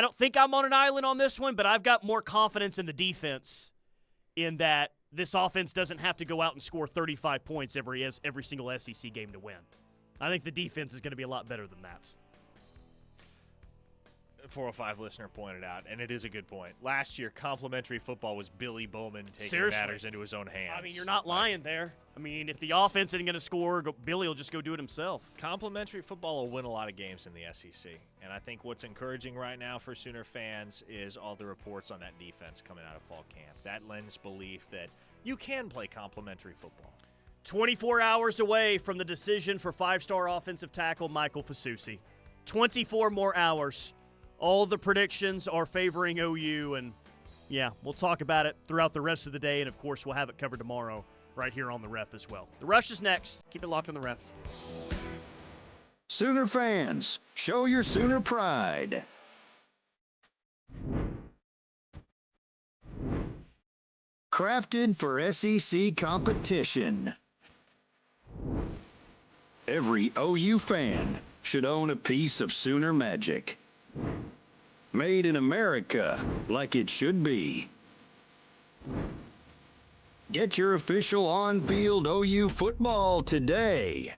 don't think I'm on an island on this one, but I've got more confidence in the defense in that this offense doesn't have to go out and score 35 points every single SEC game to win. I think the defense is going to be a lot better than that. 405 listener pointed out, and it is a good point. Last year, complimentary football was Billy Bowman taking Seriously. matters into his own hands. I mean, you're not lying there. I mean, if the offense isn't going to score, Billy will just go do it himself. Complimentary football will win a lot of games in the SEC, and I think what's encouraging right now for Sooner fans is all the reports on that defense coming out of fall camp. That lends belief that you can play complimentary football. 24 hours away from the decision for 5-star offensive tackle Michael Fusi. 24 more hours. All the predictions are favoring OU, and yeah, we'll talk about it throughout the rest of the day, and of course, we'll have it covered tomorrow right here on The Ref as well. The Rush is next. Keep it locked on The Ref. Sooner fans, show your Sooner pride. Crafted for SEC competition. Every OU fan should own a piece of Sooner magic. Made in America, like it should be. Get your official on-field OU football today.